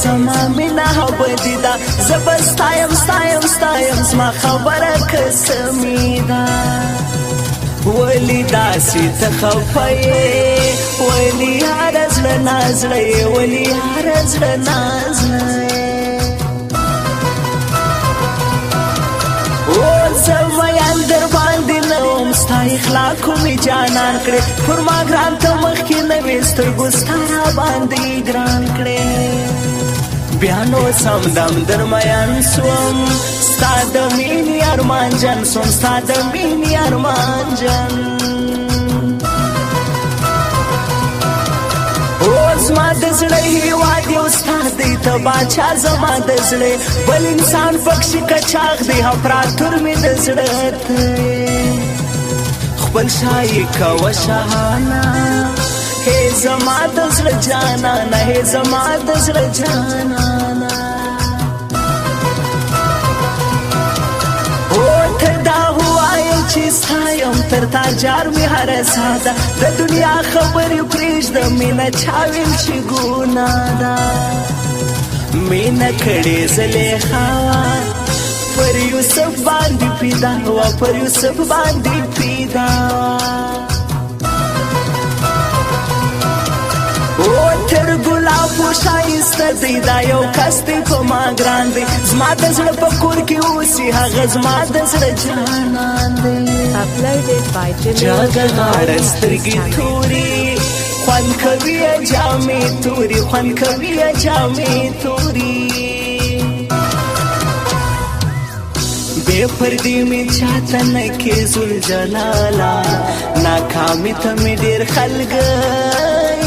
زما مینا بدیدا زبستایم ستایم زما خبره قسمی ده ولی داسی تخفیه ولی هر زړه نازله ولی هر زړه نازله او زما یان در باندې نوم ستا اخلاقو می جانان کړې پر ما ګران ته مخکې نه وې سترګو ستا را باندې ګران کړې بیا نو سمدم در میان سوم ستا د مینې ارمان جان سوم ستا د مینې ارمان جان زما د زړه هیواد یو ستا دی ته باچا زما د زړه بل انسان پکښې کچاغ دی امپراتور مې د زړه ته خپل شایي کوه شاهانه هی زما د زړه جانانه هی زما د زړه جانانه ستایم تر تا جار می هر ساده د دنیا خبرې پرېږده مینه چا ویل چې ګناه ده مینه کړې زلیخا پر یوسف باندې پیدا وه پر یوسف باندې پیدا او تر ګلابو ښایسته دی دا یو کس دی په ما ګران دی زما د زړه په کور کې اوسي هغه زما د زړه جانان دی جاګه غاړه سترګې توري خوند کوي جامې توري خوند کوي جامې توري بے پردی می چاته نه کې زل جلالا ناکامي ته می ډېر خلک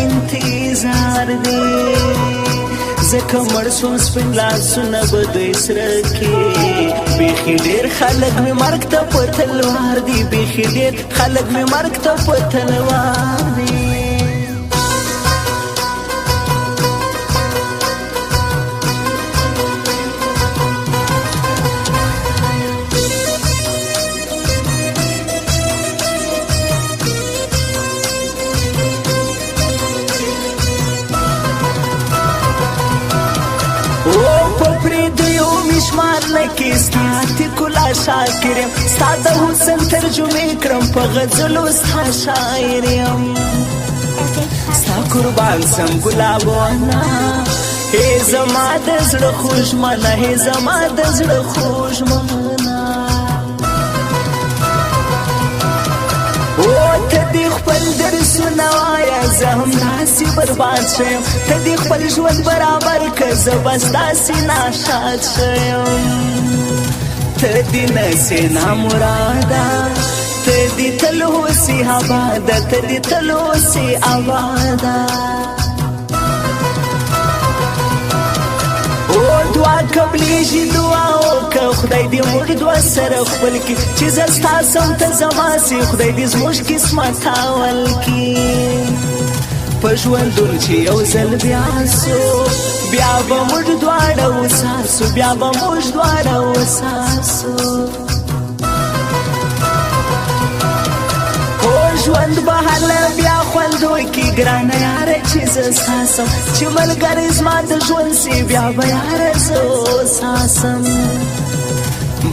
انتظار دی زکه مړ سوم سپین لاسونه به دوی سره کې بیخي ډېر خلک مې مرګ ته په تلوار دي بیخي ډېر خلک مې مرګ ته په تلوار دي لکه ستا تکلا شاکر یم ستا د حسن ترجمې کړم په غزلو ستا شاعر یم ستا قربان سم ګلابونه هی زما د زړه خوږمنه هی زما د زړه خوږمنه او ته دې خپل درسونه وایه زه هم داسې برباد شیم ته دې خپل ژوند برابر که زه بس داسې ناشاد شیم ته دې نسې نامراده ته دې تل اوسې آباده ته دې تل اوسې آباده او دعا قبلیږي دعا وکړه خدای دې موږ دوه سره خپل کړي چې زه ستا سم ته زما سي خدای دې زموږ قسمت اول کړي په ژوندون چې یو ځل بیا سو بیا به موږ دواړه وساسو بیا به موږ دواړه وساسو ژوند به هله بیا خوند وکړي ګرانه یاره چې زه ساسم چې ملګری زما د ژوند سي بیا به یاره زه وساسم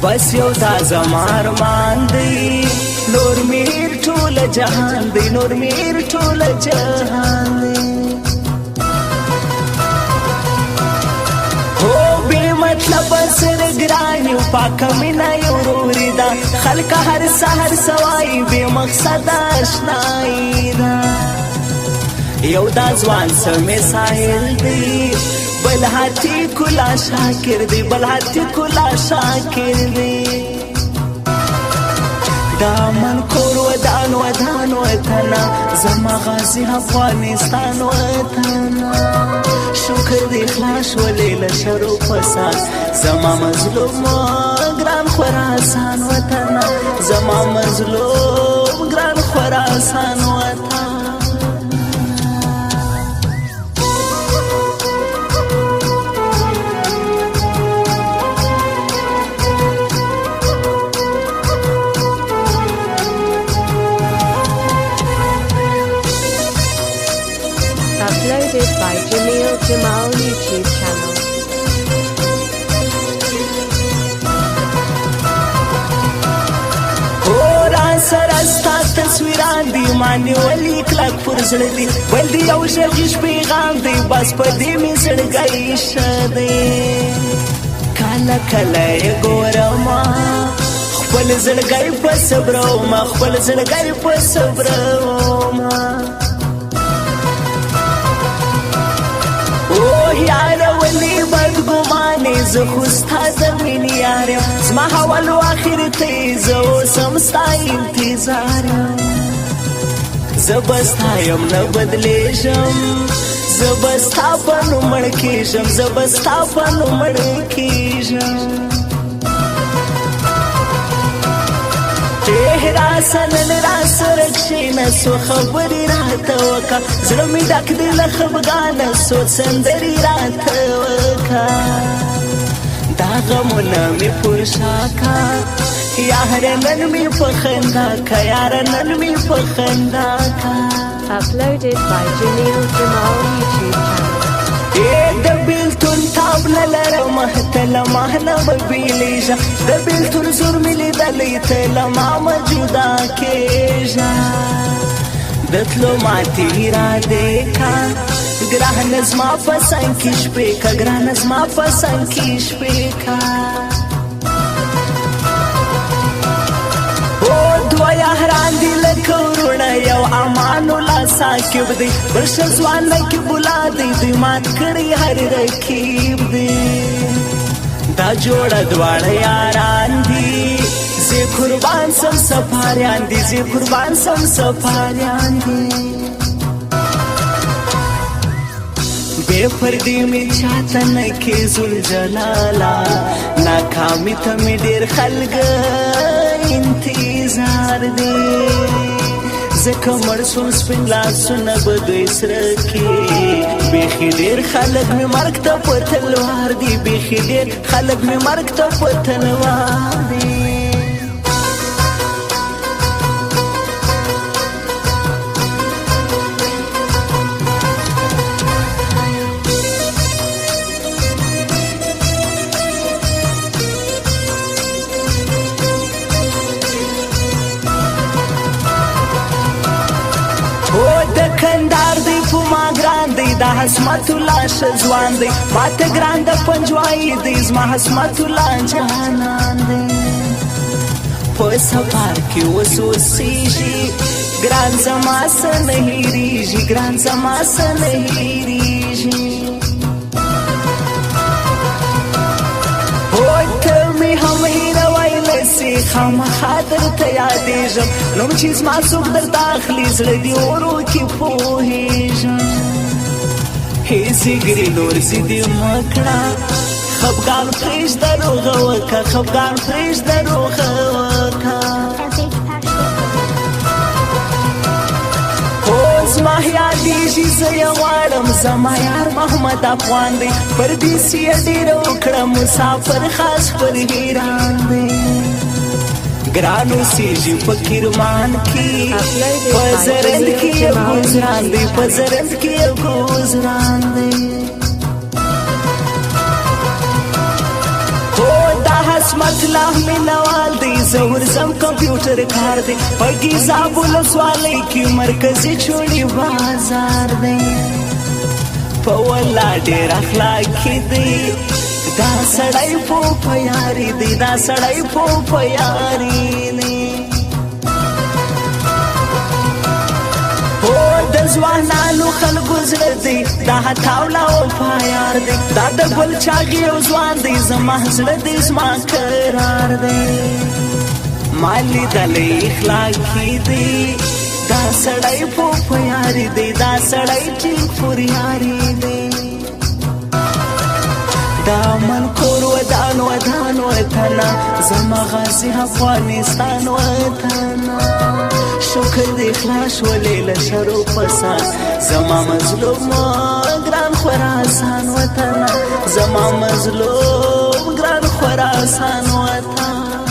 بس یو دا زما ارمان دی نور مې هېر ټوله جهان دی نور مې هېر ټوله جهان دی مطلب سر ګران یو پاکه مینه یو وروري ده خلک هر سحر سوای بې مقصده اشنایي ده یو دا ځوان سمې ساحل دی بل هاتي کلا شاکر دی بل هاتي کلا شاکر دی دامن کور ودان ودان وطنا زما غازي افغانستان وطنا شکر دی خلاص ولی لشرو فساد زما مظلوم گران خراسان وطنا زما مظلوم گران خراسان وطنا Uploaded by Jamil Jamal YouTube channel. سرستا تصویران دی مانی ولی کلک پر زړه دی بل دی یو غږیش پیغام دی بس په دې مې زړګی شدی کله کله یې ګورم خپل زړګی په صبروم خپل زړګی په صبروم یار ولی بدګمانې زه خو ستا د مینې یار یم زما حول و آخر ته زه اوسم ستا انتظار یم زه به ستا یم نه بدلیږم زه به ستا په نوم مړ کېږم زه به ستا په نوم مړ کېږم راسه نن راسره کښېنه څو خبرې راته وکړه زړه مې ډک دی له خفګانه څو سندرې راته وکړه دا غمونه مې پر شا کړه یاره نن مې په خندا کړه یاره نن مې په خندا کړه Uploaded by Jamil Jamal YouTube channel. د بیلتون تابله لرمه ته له ما نه به بیلیږه د بیلتون زور مې لیدلی ته له ما مه جدا کېږه د تلو ماتې ارادې کا ګرانه زما په څنګ کې شپې کا ګرانه زما په څنګ کې شپې کا دوه یاران دي لکه وروڼه یو امان الله ساکب دی بل ښه ځوان نقیب الله دی دوی مات کړي هر رقیب دی دا جوړه دواړه یاران دي زه قربان سم سفاریان دي زه قربان سم سفاریان دي بے پردی می چاته نکې زلجلالا ناکامی ته می ډېر خلک انتظار دی زکه مړ سوم سپین لاسونه به دوی سره کې بیخي ډېر خلک مې مرګ ته په تلوار دي بیخي ډېر خلک مې مرګ ته په تلوار دي کندار دی په ما ګران دی دا حسمت الله ښه ځوان دی ماته ګران د پنجوایي دی زما حسمت الله جانان دی په سفر کې اوس اوسېږي ګران زما څه نه هېرېږي ګران زما څه نه هېرېږي ته مې هم هېروی نسې خامخا درته یادېږم نوم چې زما څوک درته اخلي زړه دې ورو کې پوهېږم هېڅ نور زه دې مه کړه خفګان پرېږده روغه وکړه خفګان پرېږده روغه وکړه زما یادېږي زه یې غواړم زما یار محمد افغان دی پردیسي یې ډېره وکړه مسافر خاص پر حیران دی ګران اوسېږي په کرمان کې په زرند کې یې ګوزران دی په زرند کې یې ګوزران دی حسمت الله مینوال دی زه ورځم کمپیوټر کار دی په ګیزاب ولسوالۍ کې مرکزي چوڼي بازار دی په والله ډېر اخلاقي دی دا سړی په یاري دی دا سړی په یاري دی د ځوانانو خلکو زړه دی دا هتاوله وفایار دی دا د ګل چاغي یو ځوان دی زما زړه دی زما قرار دی ما لیدلی اخلاقي دی دا سړی په یاري دی دا سړی چې پر یاري دی دا من کور ودان ودان وطنه زما غازي افغانستان وطنه شکر دی خلاص ولې له شرو فساد زما مظلوم ګران خراسان وطنه زما مظلوم ګران خراسان وطنه